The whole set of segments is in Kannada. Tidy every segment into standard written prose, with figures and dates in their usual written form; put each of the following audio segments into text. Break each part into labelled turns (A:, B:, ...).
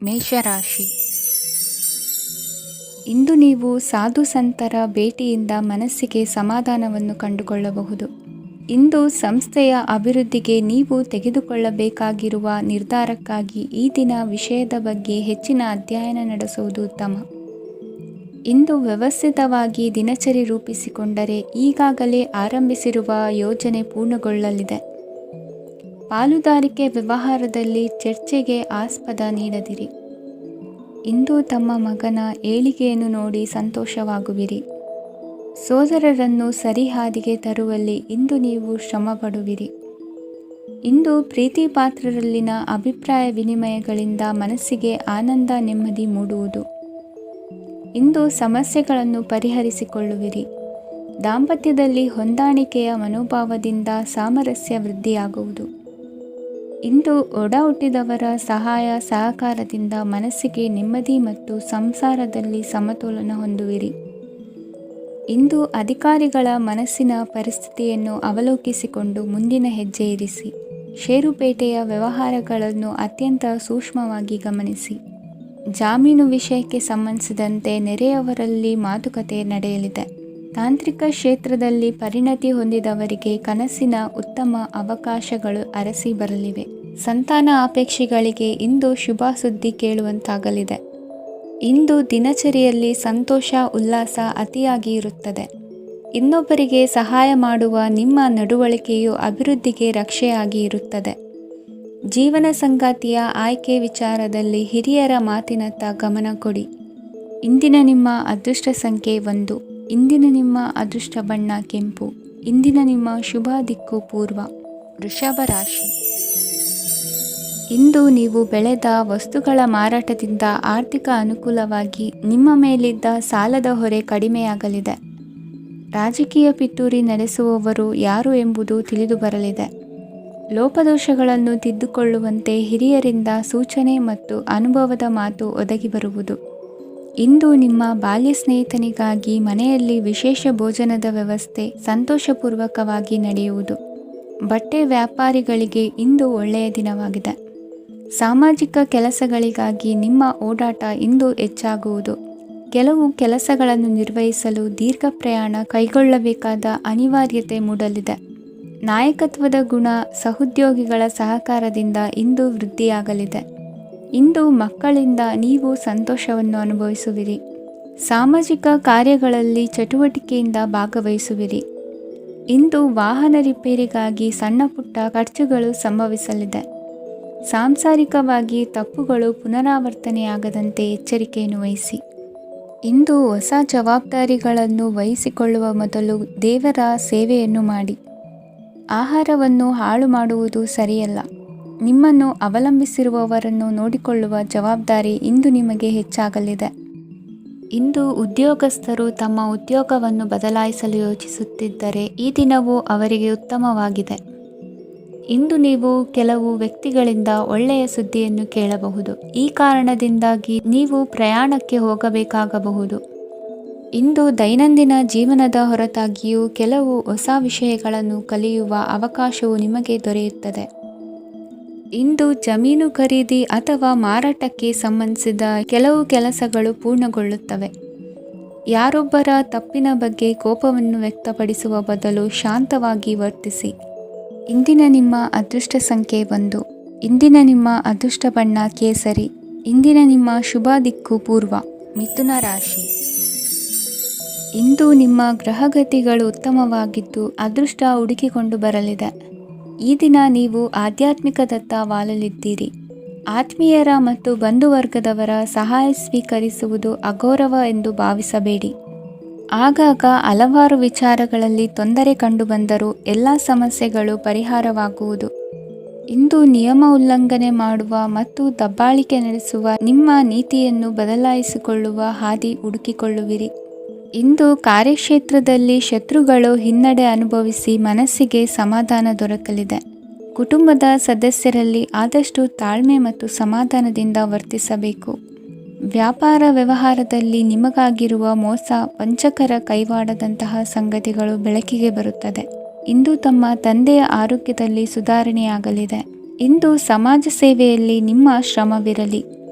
A: ಮೇಷರಾಶಿ. ಇಂದು ನೀವು ಸಾಧು ಸಂತರ ಭೇಟಿಯಿಂದ ಮನಸ್ಸಿಗೆ ಸಮಾಧಾನವನ್ನು ಕಂಡುಕೊಳ್ಳಬಹುದು. ಇಂದು ಸಂಸ್ಥೆಯ ಅಭಿವೃದ್ಧಿಗೆ ನೀವು ತೆಗೆದುಕೊಳ್ಳಬೇಕಾಗಿರುವ ನಿರ್ಧಾರಕ್ಕಾಗಿ ಈ ದಿನ ವಿಷಯದ ಬಗ್ಗೆ ಹೆಚ್ಚಿನ ಅಧ್ಯಯನ ನಡೆಸುವುದು ಉತ್ತಮ. ಇಂದು ವ್ಯವಸ್ಥಿತವಾಗಿ ದಿನಚರಿ ರೂಪಿಸಿಕೊಂಡರೆ ಈಗಾಗಲೇ ಆರಂಭಿಸಿರುವ ಯೋಜನೆ ಪೂರ್ಣಗೊಳ್ಳಲಿದೆ. ಪಾಲುದಾರಿಕೆ ವ್ಯವಹಾರದಲ್ಲಿ ಚರ್ಚೆಗೆ ಆಸ್ಪದ ನೀಡದಿರಿ. ಇಂದು ತಮ್ಮ ಮಗನ ಏಳಿಗೆಯನ್ನು ನೋಡಿ ಸಂತೋಷವಾಗುವಿರಿ. ಸೋದರರನ್ನು ಸರಿಹಾದಿಗೆ ತರುವಲ್ಲಿ ಇಂದು ನೀವು ಶ್ರಮಪಡುವಿರಿ. ಇಂದು ಪ್ರೀತಿ ಪಾತ್ರರಲ್ಲಿನ ಅಭಿಪ್ರಾಯ ವಿನಿಮಯಗಳಿಂದ ಮನಸ್ಸಿಗೆ ಆನಂದ ನೆಮ್ಮದಿ ಮೂಡುವುದು. ಇಂದು ಸಮಸ್ಯೆಗಳನ್ನು ಪರಿಹರಿಸಿಕೊಳ್ಳುವಿರಿ. ದಾಂಪತ್ಯದಲ್ಲಿ ಹೊಂದಾಣಿಕೆಯ ಮನೋಭಾವದಿಂದ ಸಾಮರಸ್ಯ ವೃದ್ಧಿಯಾಗುವುದು. ಇಂದು ಒಡ ಹುಟ್ಟಿದವರ ಸಹಾಯ ಸಹಕಾರದಿಂದ ಮನಸ್ಸಿಗೆ ನೆಮ್ಮದಿ ಮತ್ತು ಸಂಸಾರದಲ್ಲಿ ಸಮತೋಲನ ಹೊಂದುವಿರಿ. ಇಂದು ಅಧಿಕಾರಿಗಳ ಮನಸ್ಸಿನ ಪರಿಸ್ಥಿತಿಯನ್ನು ಅವಲೋಕಿಸಿಕೊಂಡು ಮುಂದಿನ ಹೆಜ್ಜೆ ಇರಿಸಿ. ಷೇರುಪೇಟೆಯ ವ್ಯವಹಾರಗಳನ್ನು ಅತ್ಯಂತ ಸೂಕ್ಷ್ಮವಾಗಿ ಗಮನಿಸಿ. ಜಾಮೀನು ವಿಷಯಕ್ಕೆ ಸಂಬಂಧಿಸಿದಂತೆ ನೆರೆಯವರಲ್ಲಿ ಮಾತುಕತೆ ನಡೆಯಲಿದೆ. ತಾಂತ್ರಿಕ ಕ್ಷೇತ್ರದಲ್ಲಿ ಪರಿಣತಿ ಹೊಂದಿದವರಿಗೆ ಕನಸಿನ ಉತ್ತಮ ಅವಕಾಶಗಳು ಅರಸಿ ಬರಲಿವೆ. ಸಂತಾನ ಅಪೇಕ್ಷಿಗಳಿಗೆ ಇಂದು ಶುಭ ಸುದ್ದಿ ಕೇಳುವಂತಾಗಲಿದೆ. ಇಂದು ದಿನಚರಿಯಲ್ಲಿ ಸಂತೋಷ ಉಲ್ಲಾಸ ಅತಿಯಾಗಿ ಇರುತ್ತದೆ. ಇನ್ನೊಬ್ಬರಿಗೆ ಸಹಾಯ ಮಾಡುವ ನಿಮ್ಮ ನಡವಳಿಕೆಯು ಅಭಿವೃದ್ಧಿಗೆ ರಕ್ಷೆಯಾಗಿ ಇರುತ್ತದೆ. ಜೀವನ ಸಂಗಾತಿಯ ಆಯ್ಕೆ ವಿಚಾರದಲ್ಲಿ ಹಿರಿಯರ ಮಾತಿನತ್ತ ಗಮನ ಕೊಡಿ. ಇಂದಿನ ನಿಮ್ಮ ಅದೃಷ್ಟ ಸಂಖ್ಯೆ 1. ಇಂದಿನ ನಿಮ್ಮ ಅದೃಷ್ಟ ಬಣ್ಣ ಕೆಂಪು. ಇಂದಿನ ನಿಮ್ಮ ಶುಭ ದಿಕ್ಕು ಪೂರ್ವ. ವೃಷಭ ರಾಶಿ. ಇಂದು ನೀವು ಬೆಳೆದ ವಸ್ತುಗಳ ಮಾರಾಟದಿಂದ ಆರ್ಥಿಕ ಅನುಕೂಲವಾಗಿ ನಿಮ್ಮ ಮೇಲಿದ್ದ ಸಾಲದ ಹೊರೆ ಕಡಿಮೆಯಾಗಲಿದೆ. ರಾಜಕೀಯ ಪಿತೂರಿ ನಡೆಸುವವರು ಯಾರು ಎಂಬುದು ತಿಳಿದು ಬರಲಿದೆ. ಲೋಪದೋಷಗಳನ್ನು ತಿದ್ದುಕೊಳ್ಳುವಂತೆ ಹಿರಿಯರಿಂದ ಸೂಚನೆ ಮತ್ತು ಅನುಭವದ ಮಾತು ಒದಗಿ ಬರುವುದು. ಇಂದು ನಿಮ್ಮ ಬಾಲ್ಯ ಸ್ನೇಹಿತನಿಗಾಗಿ ಮನೆಯಲ್ಲಿ ವಿಶೇಷ ಭೋಜನದ ವ್ಯವಸ್ಥೆ ಸಂತೋಷಪೂರ್ವಕವಾಗಿ ನಡೆಯುವುದು. ಬಟ್ಟೆ ವ್ಯಾಪಾರಿಗಳಿಗೆ ಇಂದು ಒಳ್ಳೆಯ ದಿನವಾಗಿದೆ. ಸಾಮಾಜಿಕ ಕೆಲಸಗಳಿಗಾಗಿ ನಿಮ್ಮ ಓಡಾಟ ಇಂದು ಹೆಚ್ಚಾಗುವುದು. ಕೆಲವು ಕೆಲಸಗಳನ್ನು ನಿರ್ವಹಿಸಲು ದೀರ್ಘ ಪ್ರಯಾಣ ಕೈಗೊಳ್ಳಬೇಕಾದ ಅನಿವಾರ್ಯತೆ ಮೂಡಲಿದೆ. ನಾಯಕತ್ವದ ಗುಣ ಸಹೋದ್ಯೋಗಿಗಳ ಸಹಕಾರದಿಂದ ಇಂದು ವೃದ್ಧಿಯಾಗಲಿದೆ. ಇಂದು ಮಕ್ಕಳಿಂದ ನೀವು ಸಂತೋಷವನ್ನು ಅನುಭವಿಸುವಿರಿ. ಸಾಮಾಜಿಕ ಕಾರ್ಯಗಳಲ್ಲಿ ಚಟುವಟಿಕೆಯಿಂದ ಭಾಗವಹಿಸುವಿರಿ. ಇಂದು ವಾಹನ ರಿಪೇರಿಗಾಗಿ ಸಣ್ಣ ಪುಟ್ಟ ಖರ್ಚುಗಳು ಸಂಭವಿಸಲಿದೆ. ಸಾಂಸಾರಿಕವಾಗಿ ತಪ್ಪುಗಳು ಪುನರಾವರ್ತನೆಯಾಗದಂತೆ ಎಚ್ಚರಿಕೆಯನ್ನು ವಹಿಸಿ. ಇಂದು ಹೊಸ ಜವಾಬ್ದಾರಿಗಳನ್ನು ವಹಿಸಿಕೊಳ್ಳುವ ಮೊದಲು ದೇವರ ಸೇವೆಯನ್ನು ಮಾಡಿ. ಆಹಾರವನ್ನು ಹಾಳು ಮಾಡುವುದು ಸರಿಯಲ್ಲ. ನಿಮ್ಮನ್ನು ಅವಲಂಬಿಸಿರುವವರನ್ನು ನೋಡಿಕೊಳ್ಳುವ ಜವಾಬ್ದಾರಿ ಇಂದು ನಿಮಗೆ ಹೆಚ್ಚಾಗಲಿದೆ. ಇಂದು ಉದ್ಯೋಗಸ್ಥರು ತಮ್ಮ ಉದ್ಯೋಗವನ್ನು ಬದಲಾಯಿಸಲು ಯೋಚಿಸುತ್ತಿದ್ದರೆ ಈ ದಿನವೂ ಅವರಿಗೆ ಉತ್ತಮವಾಗಿದೆ. ಇಂದು ನೀವು ಕೆಲವು ವ್ಯಕ್ತಿಗಳಿಂದ ಒಳ್ಳೆಯ ಸುದ್ದಿಯನ್ನು ಕೇಳಬಹುದು. ಈ ಕಾರಣದಿಂದಾಗಿ ನೀವು ಪ್ರಯಾಣಕ್ಕೆ ಹೋಗಬೇಕಾಗಬಹುದು. ಇಂದು ದೈನಂದಿನ ಜೀವನದ ಹೊರತಾಗಿಯೂ ಕೆಲವು ಹೊಸ ವಿಷಯಗಳನ್ನು ಕಲಿಯುವ ಅವಕಾಶವು ನಿಮಗೆ ದೊರೆಯುತ್ತದೆ. ಇಂದು ಜಮೀನು ಖರೀದಿ ಅಥವಾ ಮಾರಾಟಕ್ಕೆ ಸಂಬಂಧಿಸಿದ ಕೆಲವು ಕೆಲಸಗಳು ಪೂರ್ಣಗೊಳ್ಳುತ್ತವೆ. ಯಾರೊಬ್ಬರ ತಪ್ಪಿನ ಬಗ್ಗೆ ಕೋಪವನ್ನು ವ್ಯಕ್ತಪಡಿಸುವ ಬದಲು ಶಾಂತವಾಗಿ ವರ್ತಿಸಿ. ಇಂದಿನ ನಿಮ್ಮ ಅದೃಷ್ಟ ಸಂಖ್ಯೆ 1. ಇಂದಿನ ನಿಮ್ಮ ಅದೃಷ್ಟ ಬಣ್ಣ ಕೇಸರಿ. ಇಂದಿನ ನಿಮ್ಮ ಶುಭ ದಿಕ್ಕು ಪೂರ್ವ. ಮಿಥುನ ರಾಶಿ. ಇಂದು ನಿಮ್ಮ ಗ್ರಹಗತಿಗಳು ಉತ್ತಮವಾಗಿದ್ದು ಅದೃಷ್ಟ ಹುಡುಕಿಕೊಂಡು ಬರಲಿದೆ. ಈ ದಿನ ನೀವು ಆಧ್ಯಾತ್ಮಿಕದತ್ತ ವಾಲಲಿದ್ದೀರಿ. ಆತ್ಮೀಯರ ಮತ್ತು ಬಂಧುವರ್ಗದವರ ಸಹಾಯ ಸ್ವೀಕರಿಸುವುದು ಅಗೌರವ ಎಂದು ಭಾವಿಸಬೇಡಿ. ಆಗಾಗ ಹಲವಾರು ವಿಚಾರಗಳಲ್ಲಿ ತೊಂದರೆ ಕಂಡುಬಂದರೂ ಎಲ್ಲ ಸಮಸ್ಯೆಗಳು ಪರಿಹಾರವಾಗುವುದು. ಇಂದು ನಿಯಮ ಉಲ್ಲಂಘನೆ ಮಾಡುವ ಮತ್ತು ದಬ್ಬಾಳಿಕೆ ನಡೆಸುವ ನಿಮ್ಮ ನೀತಿಯನ್ನು ಬದಲಾಯಿಸಿಕೊಳ್ಳುವ ಹಾದಿ ಹುಡುಕಿಕೊಳ್ಳುವಿರಿ. ಇಂದು ಕಾರ್ಯಕ್ಷೇತ್ರದಲ್ಲಿ ಶತ್ರುಗಳು ಹಿನ್ನಡೆ ಅನುಭವಿಸಿ ಮನಸ್ಸಿಗೆ ಸಮಾಧಾನ ದೊರಕಲಿದೆ. ಕುಟುಂಬದ ಸದಸ್ಯರಲ್ಲಿ ಆದಷ್ಟು ತಾಳ್ಮೆ ಮತ್ತು ಸಮಾಧಾನದಿಂದ ವರ್ತಿಸಬೇಕು. ವ್ಯಾಪಾರ ವ್ಯವಹಾರದಲ್ಲಿ ನಿಮಗಾಗಿರುವ ಮೋಸ ವಂಚಕರ ಕೈವಾಡದಂತಹ ಸಂಗತಿಗಳು ಬೆಳಕಿಗೆ ಬರುತ್ತದೆ. ಇಂದು ತಮ್ಮ ತಂದೆಯ ಆರೋಗ್ಯದಲ್ಲಿ ಸುಧಾರಣೆಯಾಗಲಿದೆ. ಇಂದು ಸಮಾಜ ಸೇವೆಯಲ್ಲಿ ನಿಮ್ಮ ಶ್ರಮವಿರಲಿ.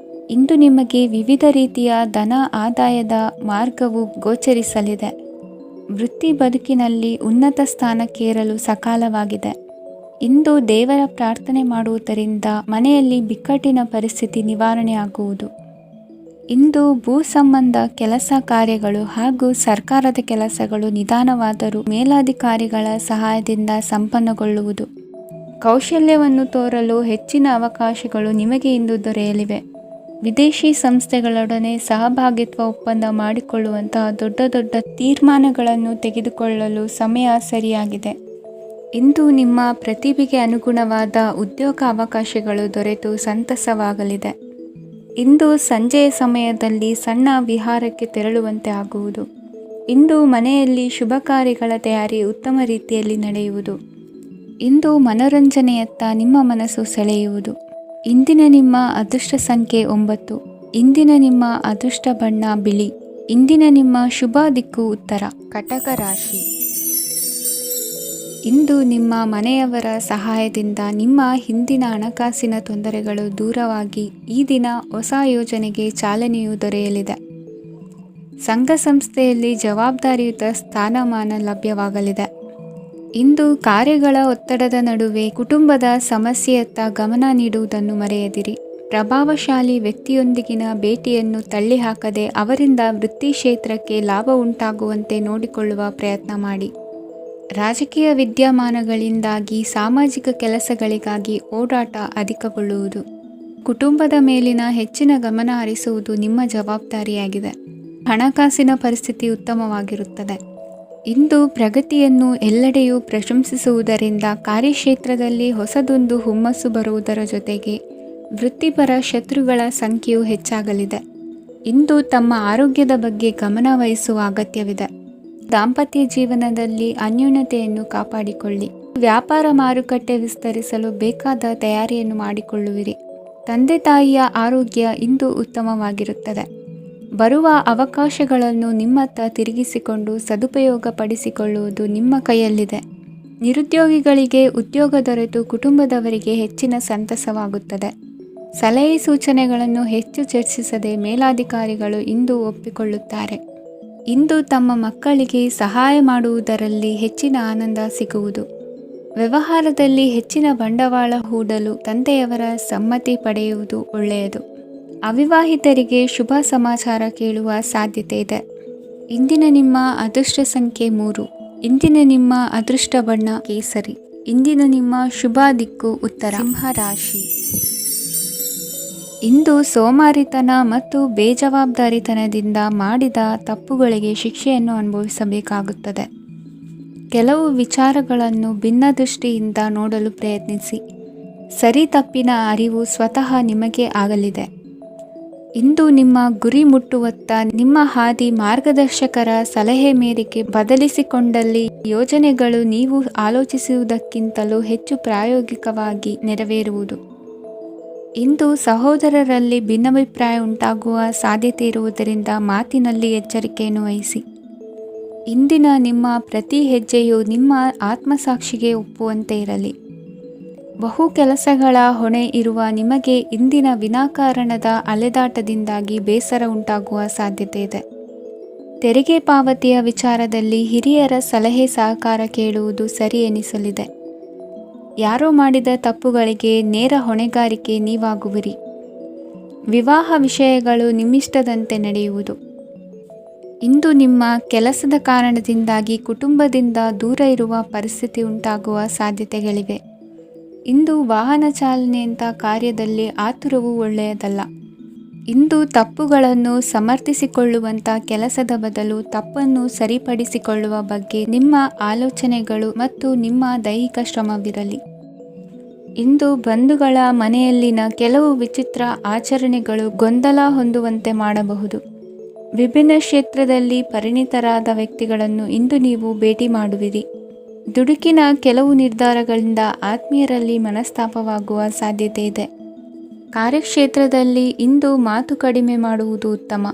A: ಇಂದು ನಿಮಗೆ ವಿವಿಧ ರೀತಿಯ ಧನ ಆದಾಯದ ಮಾರ್ಗವು ಗೋಚರಿಸಲಿದೆ. ವೃತ್ತಿ ಬದುಕಿನಲ್ಲಿ ಉನ್ನತ ಸ್ಥಾನಕ್ಕೇರಲು ಸಕಾಲವಾಗಿದೆ. ಇಂದು ದೇವರ ಪ್ರಾರ್ಥನೆ ಮಾಡುವುದರಿಂದ ಮನೆಯಲ್ಲಿ ಬಿಕ್ಕಟ್ಟಿನ ಪರಿಸ್ಥಿತಿ ನಿವಾರಣೆಯಾಗುವುದು. ಇಂದು ಭೂ ಸಂಬಂಧ ಕೆಲಸ ಕಾರ್ಯಗಳು ಹಾಗೂ ಸರ್ಕಾರದ ಕೆಲಸಗಳು ನಿಧಾನವಾದರೂ ಮೇಲಾಧಿಕಾರಿಗಳ ಸಹಾಯದಿಂದ ಸಂಪನ್ನಗೊಳ್ಳುವುದು. ಕೌಶಲ್ಯವನ್ನು ತೋರಲು ಹೆಚ್ಚಿನ ಅವಕಾಶಗಳು ನಿಮಗೆ ಇಂದು ದೊರೆಯಲಿವೆ. ವಿದೇಶಿ ಸಂಸ್ಥೆಗಳೊಡನೆ ಸಹಭಾಗಿತ್ವ ಒಪ್ಪಂದ ಮಾಡಿಕೊಳ್ಳುವಂತಹ ದೊಡ್ಡ ದೊಡ್ಡ ತೀರ್ಮಾನಗಳನ್ನು ತೆಗೆದುಕೊಳ್ಳಲು ಸಮಯ ಸರಿಯಾಗಿದೆ. ಇಂದು ನಿಮ್ಮ ಪ್ರತಿಭೆಗೆ ಅನುಗುಣವಾದ ಉದ್ಯೋಗ ಅವಕಾಶಗಳು ದೊರೆತು ಸಂತಸವಾಗಲಿದೆ. ಇಂದು ಸಂಜೆಯ ಸಮಯದಲ್ಲಿ ಸಣ್ಣ ವಿಹಾರಕ್ಕೆ ತೆರಳುವಂತೆ ಆಗುವುದು. ಇಂದು ಮನೆಯಲ್ಲಿ ಶುಭ ಕಾರ್ಯಗಳ ತಯಾರಿ ಉತ್ತಮ ರೀತಿಯಲ್ಲಿ ನಡೆಯುವುದು. ಇಂದು ಮನೋರಂಜನೆಯತ್ತ ನಿಮ್ಮ ಮನಸ್ಸು ಸೆಳೆಯುವುದು. ಇಂದಿನ ನಿಮ್ಮ ಅದೃಷ್ಟ ಸಂಖ್ಯೆ 9. ಇಂದಿನ ನಿಮ್ಮ ಅದೃಷ್ಟ ಬಣ್ಣ ಬಿಳಿ. ಇಂದಿನ ನಿಮ್ಮ ಶುಭ ದಿಕ್ಕು ಉತ್ತರ. ಕಟಕ ರಾಶಿ. ಇಂದು ನಿಮ್ಮ ಮನೆಯವರ ಸಹಾಯದಿಂದ ನಿಮ್ಮ ಹಿಂದಿನ ಹಣಕಾಸಿನ ತೊಂದರೆಗಳು ದೂರವಾಗಿ ಈ ದಿನ ಹೊಸ ಯೋಜನೆಗೆ ಚಾಲನೆಯು ದೊರೆಯಲಿದೆ. ಸಂಘ ಸಂಸ್ಥೆಯಲ್ಲಿ ಜವಾಬ್ದಾರಿಯುತ ಸ್ಥಾನಮಾನ ಲಭ್ಯವಾಗಲಿದೆ. ಇಂದು ಕಾರ್ಯಗಳ ಒತ್ತಡದ ನಡುವೆ ಕುಟುಂಬದ ಸಮಸ್ಯೆಯತ್ತ ಗಮನ ನೀಡುವುದನ್ನು ಮರೆಯದಿರಿ. ಪ್ರಭಾವಶಾಲಿ ವ್ಯಕ್ತಿಯೊಂದಿಗಿನ ಭೇಟಿಯನ್ನು ತಳ್ಳಿಹಾಕದೆ ಅವರಿಂದ ವೃತ್ತಿ ಕ್ಷೇತ್ರಕ್ಕೆ ಲಾಭ ಉಂಟಾಗುವಂತೆ ನೋಡಿಕೊಳ್ಳುವ ಪ್ರಯತ್ನ ಮಾಡಿ. ರಾಜಕೀಯ ವಿದ್ಯಮಾನಗಳಿಂದಾಗಿ ಸಾಮಾಜಿಕ ಕೆಲಸಗಳಿಗಾಗಿ ಓಡಾಟ ಅಧಿಕಗೊಳ್ಳುವುದು. ಕುಟುಂಬದ ಮೇಲಿನ ಹೆಚ್ಚಿನ ಗಮನ ಹರಿಸುವುದು ನಿಮ್ಮ ಜವಾಬ್ದಾರಿಯಾಗಿದೆ. ಹಣಕಾಸಿನ ಪರಿಸ್ಥಿತಿ ಉತ್ತಮವಾಗಿರುತ್ತದೆ. ಇಂದು ಪ್ರಗತಿಯನ್ನು ಎಲ್ಲೆಡೆಯೂ ಪ್ರಶಂಸಿಸುವುದರಿಂದ ಕಾರ್ಯಕ್ಷೇತ್ರದಲ್ಲಿ ಹೊಸದೊಂದು ಹುಮ್ಮಸ್ಸು ಬರುವುದರ ಜೊತೆಗೆ ವೃತ್ತಿಪರ ಶತ್ರುಗಳ ಸಂಖ್ಯೆಯು ಹೆಚ್ಚಾಗಲಿದೆ. ಇಂದು ತಮ್ಮ ಆರೋಗ್ಯದ ಬಗ್ಗೆ ಗಮನ ವಹಿಸುವ ಅಗತ್ಯವಿದೆ. ದಾಂಪತ್ಯ ಜೀವನದಲ್ಲಿ ಅನ್ಯೋನ್ಯತೆಯನ್ನು ಕಾಪಾಡಿಕೊಳ್ಳಿ. ವ್ಯಾಪಾರ ಮಾರುಕಟ್ಟೆ ವಿಸ್ತರಿಸಲು ಬೇಕಾದ ತಯಾರಿಯನ್ನು ಮಾಡಿಕೊಳ್ಳುವಿರಿ. ತಂದೆ ತಾಯಿಯ ಆರೋಗ್ಯ ಇಂದು ಉತ್ತಮವಾಗಿರುತ್ತದೆ. ಬರುವ ಅವಕಾಶಗಳನ್ನು ನಿಮ್ಮತ್ತ ತಿರುಗಿಸಿಕೊಂಡು ಸದುಪಯೋಗಪಡಿಸಿಕೊಳ್ಳುವುದು ನಿಮ್ಮ ಕೈಯಲ್ಲಿದೆ. ನಿರುದ್ಯೋಗಿಗಳಿಗೆ ಉದ್ಯೋಗ ದೊರೆತು ಕುಟುಂಬದವರಿಗೆ ಹೆಚ್ಚಿನ ಸಂತಸವಾಗುತ್ತದೆ. ಸಲಹೆ ಸೂಚನೆಗಳನ್ನು ಹೆಚ್ಚು ಚರ್ಚಿಸದೆ ಮೇಲಾಧಿಕಾರಿಗಳು ಇಂದು ಒಪ್ಪಿಕೊಳ್ಳುತ್ತಾರೆ. ಇಂದು ತಮ್ಮ ಮಕ್ಕಳಿಗೆ ಸಹಾಯ ಮಾಡುವುದರಲ್ಲಿ ಹೆಚ್ಚಿನ ಆನಂದ ಸಿಗುವುದು. ವ್ಯವಹಾರದಲ್ಲಿ ಹೆಚ್ಚಿನ ಬಂಡವಾಳ ಹೂಡಲು ತಂದೆಯವರ ಸಮ್ಮತಿ ಪಡೆಯುವುದು ಒಳ್ಳೆಯದು. ಅವಿವಾಹಿತರಿಗೆ ಶುಭ ಸಮಾಚಾರ ಕೇಳುವ ಸಾಧ್ಯತೆ ಇದೆ. ಇಂದಿನ ನಿಮ್ಮ ಅದೃಷ್ಟ ಸಂಖ್ಯೆ 3. ಇಂದಿನ ನಿಮ್ಮ ಅದೃಷ್ಟ ಬಣ್ಣ ಕೇಸರಿ. ಇಂದಿನ ನಿಮ್ಮ ಶುಭ ದಿಕ್ಕು ಉತ್ತರ. ಸಿಂಹ ರಾಶಿ. ಇಂದು ಸೋಮಾರಿತನ ಮತ್ತು ಬೇಜವಾಬ್ದಾರಿತನದಿಂದ ಮಾಡಿದ ತಪ್ಪುಗಳಿಗೆ ಶಿಕ್ಷೆಯನ್ನು ಅನುಭವಿಸಬೇಕಾಗುತ್ತದೆ. ಕೆಲವು ವಿಚಾರಗಳನ್ನು ಭಿನ್ನ ದೃಷ್ಟಿಯಿಂದ ನೋಡಲು ಪ್ರಯತ್ನಿಸಿ. ಸರಿ ತಪ್ಪಿನ ಅರಿವು ಸ್ವತಃ ನಿಮಗೆ ಆಗಲಿದೆ. ಇಂದು ನಿಮ್ಮ ಗುರಿ ಮುಟ್ಟುವತ್ತ ನಿಮ್ಮ ಹಾದಿ ಮಾರ್ಗದರ್ಶಕರ ಸಲಹೆ ಮೇರೆಗೆ ಬದಲಿಸಿಕೊಂಡಲ್ಲಿ ಯೋಜನೆಗಳು ನೀವು ಆಲೋಚಿಸುವುದಕ್ಕಿಂತಲೂ ಹೆಚ್ಚು ಪ್ರಾಯೋಗಿಕವಾಗಿ ನೆರವೇರುವುದು. ಇಂದು ಸಹೋದರರಲ್ಲಿ ಭಿನ್ನಾಭಿಪ್ರಾಯ ಉಂಟಾಗುವ ಸಾಧ್ಯತೆ ಇರುವುದರಿಂದ ಮಾತಿನಲ್ಲಿ ಎಚ್ಚರಿಕೆಯನ್ನು ವಹಿಸಿ. ಇಂದಿನ ನಿಮ್ಮ ಪ್ರತಿ ಹೆಜ್ಜೆಯು ನಿಮ್ಮ ಆತ್ಮಸಾಕ್ಷಿಗೆ ಒಪ್ಪುವಂತೆ ಇರಲಿ. ಬಹು ಕೆಲಸಗಳ ಹೊಣೆ ಇರುವ ನಿಮಗೆ ಇಂದಿನ ವಿನಾಕಾರಣದ ಅಲೆದಾಟದಿಂದಾಗಿ ಬೇಸರ ಉಂಟಾಗುವ ಸಾಧ್ಯತೆ ಇದೆ. ತೆರಿಗೆ ಪಾವತಿಯ ವಿಚಾರದಲ್ಲಿ ಹಿರಿಯರ ಸಲಹೆ ಸಹಕಾರ ಕೇಳುವುದು ಸರಿ ಎನಿಸಲಿದೆ. ಯಾರೋ ಮಾಡಿದ ತಪ್ಪುಗಳಿಗೆ ನೇರ ಹೊಣೆಗಾರಿಕೆ ನೀವಾಗುವಿರಿ. ವಿವಾಹ ವಿಷಯಗಳು ನಿಮ್ಮಿಷ್ಟದಂತೆ ನಡೆಯುವುದು. ಇಂದು ನಿಮ್ಮ ಕೆಲಸದ ಕಾರಣದಿಂದಾಗಿ ಕುಟುಂಬದಿಂದ ದೂರ ಇರುವ ಪರಿಸ್ಥಿತಿ ಉಂಟಾಗುವ ಸಾಧ್ಯತೆಗಳಿವೆ. ಇಂದು ವಾಹನ ಚಾಲನೆಯಂಥ ಕಾರ್ಯದಲ್ಲಿ ಆತುರವು ಒಳ್ಳೆಯದಲ್ಲ. ಇಂದು ತಪ್ಪುಗಳನ್ನು ಸಮರ್ಥಿಸಿಕೊಳ್ಳುವಂಥ ಕೆಲಸದ ಬದಲು ತಪ್ಪನ್ನು ಸರಿಪಡಿಸಿಕೊಳ್ಳುವ ಬಗ್ಗೆ ನಿಮ್ಮ ಆಲೋಚನೆಗಳು ಮತ್ತು ನಿಮ್ಮ ದೈಹಿಕ ಶ್ರಮವಿರಲಿ. ಇಂದು ಬಂಧುಗಳ ಮನೆಯಲ್ಲಿನ ಕೆಲವು ವಿಚಿತ್ರ ಆಚರಣೆಗಳು ಗೊಂದಲ ಹೊಂದುವಂತೆ ಮಾಡಬಹುದು. ವಿಭಿನ್ನ ಕ್ಷೇತ್ರದಲ್ಲಿ ಪರಿಣಿತರಾದ ವ್ಯಕ್ತಿಗಳನ್ನು ಇಂದು ನೀವು ಭೇಟಿ ಮಾಡುವಿರಿ. ದುಡುಕಿನ ಕೆಲವು ನಿರ್ಧಾರಗಳಿಂದ ಆತ್ಮೀಯರಲ್ಲಿ ಮನಸ್ತಾಪವಾಗುವ ಸಾಧ್ಯತೆ ಇದೆ. ಕಾರ್ಯಕ್ಷೇತ್ರದಲ್ಲಿ ಇಂದು ಮಾತು ಕಡಿಮೆ ಮಾಡುವುದು ಉತ್ತಮ.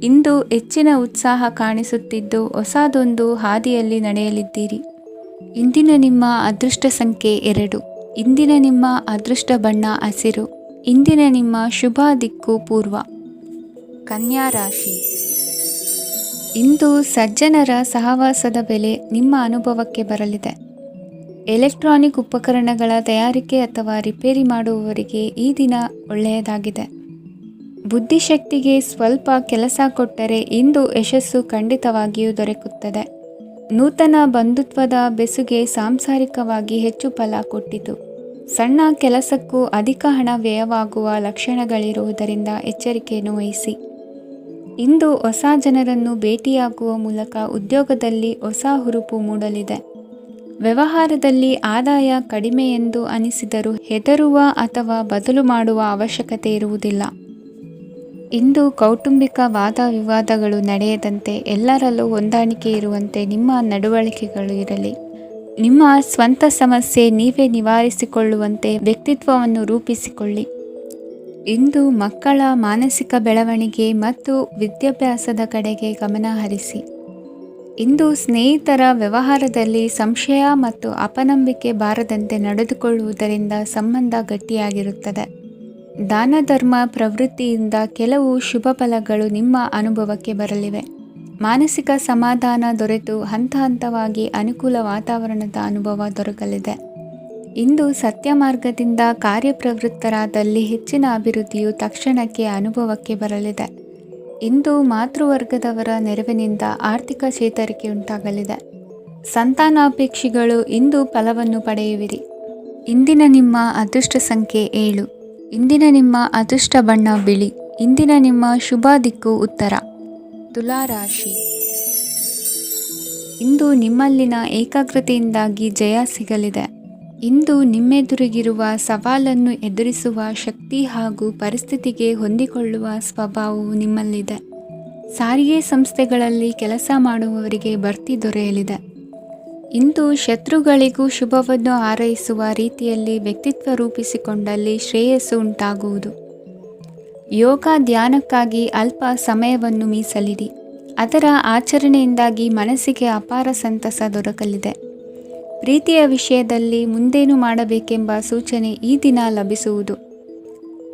A: ಇಂದು ಹೆಚ್ಚಿನ ಉತ್ಸಾಹ ಕಾಣಿಸುತ್ತಿದ್ದು ಹೊಸದೊಂದು ಹಾದಿಯಲ್ಲಿ ನಡೆಯಲಿದ್ದೀರಿ. ಇಂದಿನ ನಿಮ್ಮ ಅದೃಷ್ಟ ಸಂಖ್ಯೆ 2. ಇಂದಿನ ನಿಮ್ಮ ಅದೃಷ್ಟ ಬಣ್ಣ ಹಸಿರು. ಇಂದಿನ ನಿಮ್ಮ ಶುಭ ದಿಕ್ಕು ಪೂರ್ವ. ಕನ್ಯಾ ರಾಶಿ. ಇಂದು ಸಜ್ಜನರ ಸಹವಾಸದ ಬೆಲೆ ನಿಮ್ಮ ಅನುಭವಕ್ಕೆ ಬರಲಿದೆ. ಎಲೆಕ್ಟ್ರಾನಿಕ್ ಉಪಕರಣಗಳ ತಯಾರಿಕೆ ಅಥವಾ ರಿಪೇರಿ ಮಾಡುವವರಿಗೆ ಈ ದಿನ ಒಳ್ಳೆಯದಾಗಿದೆ. ಬುದ್ಧಿಶಕ್ತಿಗೆ ಸ್ವಲ್ಪ ಕೆಲಸ ಕೊಟ್ಟರೆ ಇಂದು ಯಶಸ್ಸು ಖಂಡಿತವಾಗಿಯೂ ದೊರಕುತ್ತದೆ. ನೂತನ ಬಂಧುತ್ವದ ಬೆಸುಗೆ ಸಾಂಸಾರಿಕವಾಗಿ ಹೆಚ್ಚು ಫಲ ಕೊಟ್ಟಿತು. ಸಣ್ಣ ಕೆಲಸಕ್ಕೂ ಅಧಿಕ ಹಣ ವ್ಯಯವಾಗುವ ಲಕ್ಷಣಗಳಿರುವುದರಿಂದ ಎಚ್ಚರಿಕೆಯನ್ನು ವಹಿಸಿ. ಇಂದು ಹೊಸ ಜನರನ್ನು ಭೇಟಿಯಾಗುವ ಮೂಲಕ ಉದ್ಯೋಗದಲ್ಲಿ ಹೊಸ ಹುರುಪು ಮೂಡಲಿದೆ. ವ್ಯವಹಾರದಲ್ಲಿ ಆದಾಯ ಕಡಿಮೆ ಎಂದು ಅನಿಸಿದರೂ ಹೆದರುವ ಅಥವಾ ಬದಲು ಮಾಡುವ ಅವಶ್ಯಕತೆ ಇರುವುದಿಲ್ಲ. ಇಂದು ಕೌಟುಂಬಿಕ ವಾದ ವಿವಾದಗಳು ನಡೆಯದಂತೆ ಎಲ್ಲರಲ್ಲೂ ಹೊಂದಾಣಿಕೆ ಇರುವಂತೆ ನಿಮ್ಮ ನಡವಳಿಕೆಗಳು ಇರಲಿ. ನಿಮ್ಮ ಸ್ವಂತ ಸಮಸ್ಯೆ ನೀವೇ ನಿವಾರಿಸಿಕೊಳ್ಳುವಂತೆ ವ್ಯಕ್ತಿತ್ವವನ್ನು ರೂಪಿಸಿಕೊಳ್ಳಿ. ಇಂದು ಮಕ್ಕಳ ಮಾನಸಿಕ ಬೆಳವಣಿಗೆ ಮತ್ತು ವಿದ್ಯಾಭ್ಯಾಸದ ಕಡೆಗೆ ಗಮನ ಹರಿಸಿ. ಇಂದು ಸ್ನೇಹಿತರ ವ್ಯವಹಾರದಲ್ಲಿ ಸಂಶಯ ಮತ್ತು ಅಪನಂಬಿಕೆ ಬಾರದಂತೆ ನಡೆದುಕೊಳ್ಳುವುದರಿಂದ ಸಂಬಂಧ ಗಟ್ಟಿಯಾಗಿರುತ್ತದೆ. ದಾನ ಧರ್ಮ ಪ್ರವೃತ್ತಿಯಿಂದ ಕೆಲವು ಶುಭ ಫಲಗಳು ನಿಮ್ಮ ಅನುಭವಕ್ಕೆ ಬರಲಿವೆ. ಮಾನಸಿಕ ಸಮಾಧಾನ ದೊರೆತು ಹಂತ ಹಂತವಾಗಿ ಅನುಕೂಲ ವಾತಾವರಣದ ಅನುಭವ ದೊರಕಲಿದೆ. ಇಂದು ಸತ್ಯ ಮಾರ್ಗದಿಂದ ಕಾರ್ಯಪ್ರವೃತ್ತರಾದಲ್ಲಿ ಹೆಚ್ಚಿನ ಅಭಿವೃದ್ಧಿಯು ತಕ್ಷಣಕ್ಕೆ ಅನುಭವಕ್ಕೆ ಬರಲಿದೆ. ಇಂದು ಮಾತೃವರ್ಗದವರ ನೆರವಿನಿಂದ ಆರ್ಥಿಕ ಚೇತರಿಕೆ ಉಂಟಾಗಲಿದೆ. ಸಂತಾನಾಪೇಕ್ಷಿಗಳು ಇಂದು ಫಲವನ್ನು ಪಡೆಯುವಿರಿ. ಇಂದಿನ ನಿಮ್ಮ ಅದೃಷ್ಟ ಸಂಖ್ಯೆ 7. ಇಂದಿನ ನಿಮ್ಮ ಅದೃಷ್ಟ ಬಣ್ಣ ಬಿಳಿ. ಇಂದಿನ ನಿಮ್ಮ ಶುಭ ದಿಕ್ಕು ಉತ್ತರ. ತುಲಾ ರಾಶಿ. ಇಂದು ನಿಮ್ಮಲ್ಲಿನ ಏಕಾಗ್ರತೆಯಿಂದಾಗಿ ಜಯ ಸಿಗಲಿದೆ. ಇಂದು ನಿಮ್ಮೆದುರಿಗಿರುವ ಸವಾಲನ್ನು ಎದುರಿಸುವ ಶಕ್ತಿ ಹಾಗೂ ಪರಿಸ್ಥಿತಿಗೆ ಹೊಂದಿಕೊಳ್ಳುವ ಸ್ವಭಾವವು ನಿಮ್ಮಲ್ಲಿದೆ. ಸಾರಿಗೆ ಸಂಸ್ಥೆಗಳಲ್ಲಿ ಕೆಲಸ ಮಾಡುವವರಿಗೆ ಬಡ್ತಿ ದೊರೆಯಲಿದೆ. ಇಂದು ಶತ್ರುಗಳಿಗೂ ಶುಭವನ್ನು ಹಾರೈಸುವ ರೀತಿಯಲ್ಲಿ ವ್ಯಕ್ತಿತ್ವ ರೂಪಿಸಿಕೊಂಡಲ್ಲಿ ಶ್ರೇಯಸ್ಸು ಉಂಟಾಗುವುದು. ಯೋಗ ಧ್ಯಾನಕ್ಕಾಗಿ ಅಲ್ಪ ಸಮಯವನ್ನು ಮೀಸಲಿಡಿ. ಅದರ ಆಚರಣೆಯಿಂದಾಗಿ ಮನಸ್ಸಿಗೆ ಅಪಾರ ಸಂತಸ ದೊರಕಲಿದೆ. ಪ್ರೀತಿಯ ವಿಷಯದಲ್ಲಿ ಮುಂದೇನು ಮಾಡಬೇಕೆಂಬ ಸೂಚನೆ ಈ ದಿನ ಲಭಿಸುವುದು.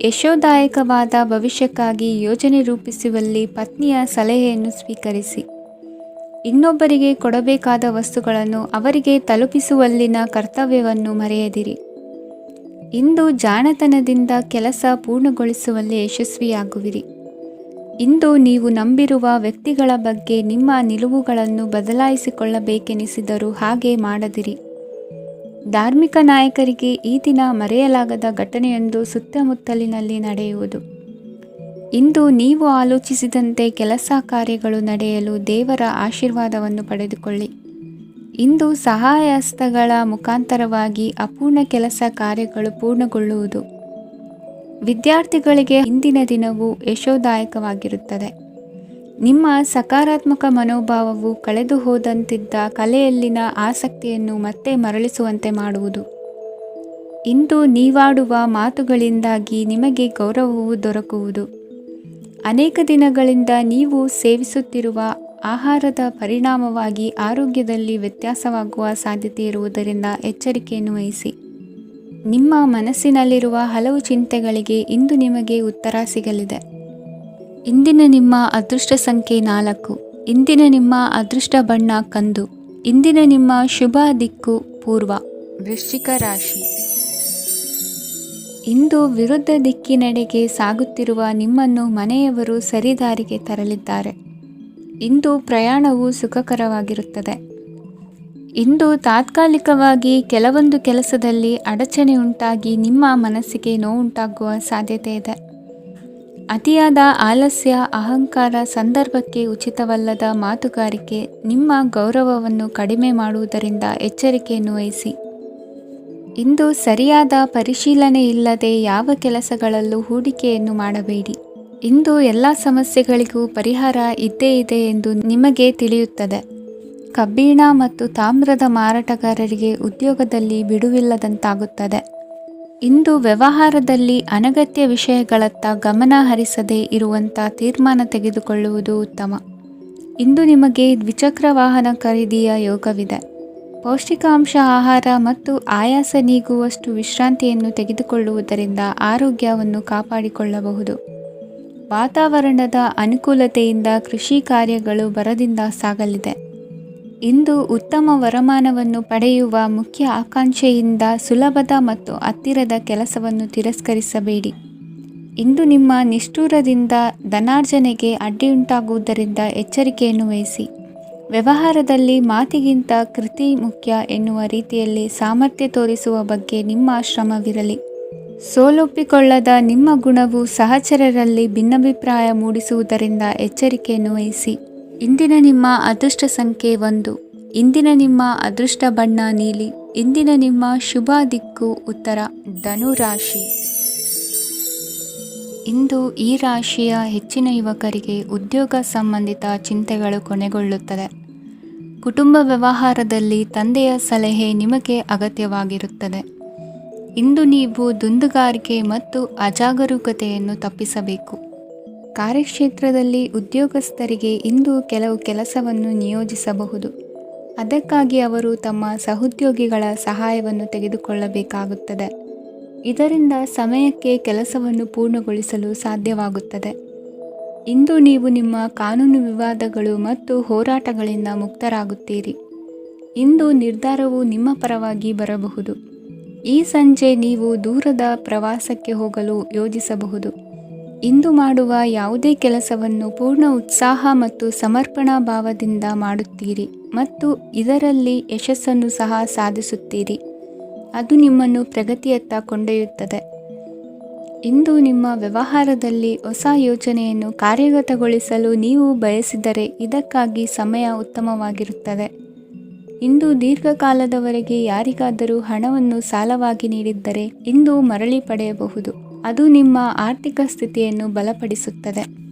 A: ಯಶೋದಾಯಕವಾದ ಭವಿಷ್ಯಕ್ಕಾಗಿ ಯೋಜನೆ ರೂಪಿಸುವಲ್ಲಿ ಪತ್ನಿಯ ಸಲಹೆಯನ್ನು ಸ್ವೀಕರಿಸಿ. ಇನ್ನೊಬ್ಬರಿಗೆ ಕೊಡಬೇಕಾದ ವಸ್ತುಗಳನ್ನು ಅವರಿಗೆ ತಲುಪಿಸುವಲ್ಲಿನ ಕರ್ತವ್ಯವನ್ನು ಮರೆಯದಿರಿ. ಇಂದು ಜಾಣತನದಿಂದ ಕೆಲಸ ಪೂರ್ಣಗೊಳಿಸುವಲ್ಲಿ ಯಶಸ್ವಿಯಾಗುವಿರಿ. ಇಂದು ನೀವು ನಂಬಿರುವ ವ್ಯಕ್ತಿಗಳ ಬಗ್ಗೆ ನಿಮ್ಮ ನಿಲುವುಗಳನ್ನು ಬದಲಾಯಿಸಿಕೊಳ್ಳಬೇಕೆನಿಸಿದರೂ ಹಾಗೆ ಮಾಡದಿರಿ. ಧಾರ್ಮಿಕ ನಾಯಕರಿಗೆ ಈ ದಿನ ಮರೆಯಲಾಗದ ಘಟನೆಯೊಂದು ಸುತ್ತಮುತ್ತಲಿನಲ್ಲಿ ನಡೆಯುವುದು. ಇಂದು ನೀವು ಆಲೋಚಿಸಿದಂತೆ ಕೆಲಸ ಕಾರ್ಯಗಳು ನಡೆಯಲು ದೇವರ ಆಶೀರ್ವಾದವನ್ನು ಪಡೆದುಕೊಳ್ಳಿ. ಇಂದು ಸಹಾಯ ಹಸ್ತಗಳ ಮುಖಾಂತರವಾಗಿ ಅಪೂರ್ಣ ಕೆಲಸ ಕಾರ್ಯಗಳು ಪೂರ್ಣಗೊಳ್ಳುವುದು. ವಿದ್ಯಾರ್ಥಿಗಳಿಗೆ ಇಂದಿನ ದಿನವು ಯಶೋದಾಯಕವಾಗಿರುತ್ತದೆ. ನಿಮ್ಮ ಸಕಾರಾತ್ಮಕ ಮನೋಭಾವವು ಕಳೆದು ಹೋದಂತಿದ್ದ ಕಲೆಯಲ್ಲಿನ ಆಸಕ್ತಿಯನ್ನು ಮತ್ತೆ ಮರಳಿಸುವಂತೆ ಮಾಡುವುದು. ಇಂದು ನೀವಾಡುವ ಮಾತುಗಳಿಂದಾಗಿ ನಿಮಗೆ ಗೌರವವು ದೊರಕುವುದು. ಅನೇಕ ದಿನಗಳಿಂದ ನೀವು ಸೇವಿಸುತ್ತಿರುವ ಆಹಾರದ ಪರಿಣಾಮವಾಗಿ ಆರೋಗ್ಯದಲ್ಲಿ ವ್ಯತ್ಯಾಸವಾಗುವ ಸಾಧ್ಯತೆ ಇರುವುದರಿಂದ ಎಚ್ಚರಿಕೆಯನ್ನು ವಹಿಸಿ. ನಿಮ್ಮ ಮನಸ್ಸಿನಲ್ಲಿರುವ ಹಲವು ಚಿಂತೆಗಳಿಗೆ ಇಂದು ನಿಮಗೆ ಉತ್ತರ ಸಿಗಲಿದೆ. ಇಂದಿನ ನಿಮ್ಮ ಅದೃಷ್ಟ ಸಂಖ್ಯೆ 4. ಇಂದಿನ ನಿಮ್ಮ ಅದೃಷ್ಟ ಬಣ್ಣ ಕಂದು. ಇಂದಿನ ನಿಮ್ಮ ಶುಭ ದಿಕ್ಕು ಪೂರ್ವ. ವೃಶ್ಚಿಕ ರಾಶಿ. ಇಂದು ವಿರುದ್ಧ ದಿಕ್ಕಿನೆಡೆಗೆ ಸಾಗುತ್ತಿರುವ ನಿಮ್ಮನ್ನು ಮನೆಯವರು ಸರಿದಾರಿಗೆ ತರಲಿದ್ದಾರೆ. ಇಂದು ಪ್ರಯಾಣವು ಸುಖಕರವಾಗಿರುತ್ತದೆ. ಇಂದು ತಾತ್ಕಾಲಿಕವಾಗಿ ಕೆಲವೊಂದು ಕೆಲಸದಲ್ಲಿ ಅಡಚಣೆ ಉಂಟಾಗಿ ನಿಮ್ಮ ಮನಸ್ಸಿಗೆ ನೋವುಂಟಾಗುವ ಸಾಧ್ಯತೆ ಇದೆ. ಅತಿಯಾದ ಆಲಸ್ಯ, ಅಹಂಕಾರ, ಸಂದರ್ಭಕ್ಕೆ ಉಚಿತವಲ್ಲದ ಮಾತುಗಾರಿಕೆ ನಿಮ್ಮ ಗೌರವವನ್ನು ಕಡಿಮೆ ಮಾಡುವುದರಿಂದ ಎಚ್ಚರಿಕೆಯನ್ನು ವಹಿಸಿ. ಇಂದು ಸರಿಯಾದ ಪರಿಶೀಲನೆ ಇಲ್ಲದೆ ಯಾವ ಕೆಲಸಗಳಲ್ಲೂ ಹೂಡಿಕೆಯನ್ನು ಮಾಡಬೇಡಿ. ಇಂದು ಎಲ್ಲ ಸಮಸ್ಯೆಗಳಿಗೂ ಪರಿಹಾರ ಇದ್ದೇ ಇದೆ ಎಂದು ನಿಮಗೆ ತಿಳಿಯುತ್ತದೆ. ಕಬ್ಬಿಣ ಮತ್ತು ತಾಮ್ರದ ಮಾರಾಟಗಾರರಿಗೆ ಉದ್ಯೋಗದಲ್ಲಿ ಬಿಡುವಿಲ್ಲದಂತಾಗುತ್ತದೆ. ಇಂದು ವ್ಯವಹಾರದಲ್ಲಿ ಅನಗತ್ಯ ವಿಷಯಗಳತ್ತ ಗಮನ ಹರಿಸದೇ ಇರುವಂಥ ತೀರ್ಮಾನ ತೆಗೆದುಕೊಳ್ಳುವುದು ಉತ್ತಮ. ಇಂದು ನಿಮಗೆ ದ್ವಿಚಕ್ರ ವಾಹನ ಖರೀದಿಯ ಯೋಗವಿದೆ. ಪೌಷ್ಟಿಕಾಂಶ ಆಹಾರ ಮತ್ತು ಆಯಾಸ ನೀಗುವಷ್ಟು ವಿಶ್ರಾಂತಿಯನ್ನು ತೆಗೆದುಕೊಳ್ಳುವುದರಿಂದ ಆರೋಗ್ಯವನ್ನು ಕಾಪಾಡಿಕೊಳ್ಳಬಹುದು. ವಾತಾವರಣದ ಅನುಕೂಲತೆಯಿಂದ ಕೃಷಿ ಕಾರ್ಯಗಳು ಬರದಿಂದ ಸಾಗಲಿದೆ. ಇಂದು ಉತ್ತಮ ವರಮಾನವನ್ನು ಪಡೆಯುವ ಮುಖ್ಯ ಆಕಾಂಕ್ಷೆಯಿಂದ ಸುಲಭದ ಮತ್ತು ಹತ್ತಿರದ ಕೆಲಸವನ್ನು ತಿರಸ್ಕರಿಸಬೇಡಿ. ಇಂದು ನಿಮ್ಮ ನಿಷ್ಠುರದಿಂದ ಧನಾರ್ಜನೆಗೆ ಅಡ್ಡಿಯುಂಟಾಗುವುದರಿಂದ ಎಚ್ಚರಿಕೆಯನ್ನು ವಹಿಸಿ. ವ್ಯವಹಾರದಲ್ಲಿ ಮಾತಿಗಿಂತ ಕೃತಿ ಮುಖ್ಯ ಎನ್ನುವ ರೀತಿಯಲ್ಲಿ ಸಾಮರ್ಥ್ಯ ತೋರಿಸುವ ಬಗ್ಗೆ ನಿಮ್ಮ ಶ್ರಮವಿರಲಿ. ಸೋಲೊಪ್ಪಿಕೊಳ್ಳದ ನಿಮ್ಮ ಗುಣವು ಸಹಚರರಲ್ಲಿ ಭಿನ್ನಾಭಿಪ್ರಾಯ ಮೂಡಿಸುವುದರಿಂದ ಎಚ್ಚರಿಕೆಯನ್ನು ವಹಿಸಿ. ಇಂದಿನ ನಿಮ್ಮ ಅದೃಷ್ಟ ಸಂಖ್ಯೆ 1. ಇಂದಿನ ನಿಮ್ಮ ಅದೃಷ್ಟ ಬಣ್ಣ ನೀಲಿ. ಇಂದಿನ ನಿಮ್ಮ ಶುಭ ದಿಕ್ಕು ಉತ್ತರ. ಧನು ರಾಶಿ. ಇಂದು ಈ ರಾಶಿಯ ಹೆಚ್ಚಿನ ಯುವಕರಿಗೆ ಉದ್ಯೋಗ ಸಂಬಂಧಿತ ಚಿಂತೆಗಳು ಕೊನೆಗೊಳ್ಳುತ್ತದೆ. ಕುಟುಂಬ ವ್ಯವಹಾರದಲ್ಲಿ ತಂದೆಯ ಸಲಹೆ ನಿಮಗೆ ಅಗತ್ಯವಾಗಿರುತ್ತದೆ. ಇಂದು ನೀವು ದುಂದುಗಾರಿಕೆ ಮತ್ತು ಅಜಾಗರೂಕತೆಯನ್ನು ತಪ್ಪಿಸಬೇಕು. ಕಾರ್ಯಕ್ಷೇತ್ರದಲ್ಲಿ ಉದ್ಯೋಗಸ್ಥರಿಗೆ ಇಂದು ಕೆಲವು ಕೆಲಸವನ್ನು ನಿಯೋಜಿಸಬಹುದು. ಅದಕ್ಕಾಗಿ ಅವರು ತಮ್ಮ ಸಹೋದ್ಯೋಗಿಗಳ ಸಹಾಯವನ್ನು ತೆಗೆದುಕೊಳ್ಳಬೇಕಾಗುತ್ತದೆ. ಇದರಿಂದ ಸಮಯಕ್ಕೆ ಕೆಲಸವನ್ನು ಪೂರ್ಣಗೊಳಿಸಲು ಸಾಧ್ಯವಾಗುತ್ತದೆ. ಇಂದು ನೀವು ನಿಮ್ಮ ಕಾನೂನು ವಿವಾದಗಳು ಮತ್ತು ಹೋರಾಟಗಳಿಂದ ಮುಕ್ತರಾಗುತ್ತೀರಿ. ಇಂದು ನಿರ್ಧಾರವು ನಿಮ್ಮ ಪರವಾಗಿ ಬರಬಹುದು. ಈ ಸಂಜೆ ನೀವು ದೂರದ ಪ್ರವಾಸಕ್ಕೆ ಹೋಗಲು ಯೋಜಿಸಬಹುದು. ಇಂದು ಮಾಡುವ ಯಾವುದೇ ಕೆಲಸವನ್ನು ಪೂರ್ಣ ಉತ್ಸಾಹ ಮತ್ತು ಸಮರ್ಪಣಾ ಭಾವದಿಂದ ಮಾಡುತ್ತೀರಿ ಮತ್ತು ಇದರಲ್ಲಿ ಯಶಸ್ಸನ್ನು ಸಹ ಸಾಧಿಸುತ್ತೀರಿ. ಅದು ನಿಮ್ಮನ್ನು ಪ್ರಗತಿಯತ್ತ ಕೊಂಡೊಯ್ಯುತ್ತದೆ. ಇಂದು ನಿಮ್ಮ ವ್ಯವಹಾರದಲ್ಲಿ ಹೊಸ ಯೋಜನೆಯನ್ನು ಕಾರ್ಯಗತಗೊಳಿಸಲು ನೀವು ಬಯಸಿದರೆ ಇದಕ್ಕಾಗಿ ಸಮಯ ಉತ್ತಮವಾಗಿರುತ್ತದೆ. ಇಂದು ದೀರ್ಘಕಾಲದವರೆಗೆ ಯಾರಿಗಾದರೂ ಹಣವನ್ನು ಸಾಲವಾಗಿ ನೀಡಿದ್ದರೆ ಇಂದು ಮರಳಿ ಪಡೆಯಬಹುದು. ಅದು ನಿಮ್ಮ ಆರ್ಥಿಕ ಸ್ಥಿತಿಯನ್ನು ಬಲಪಡಿಸುತ್ತದೆ.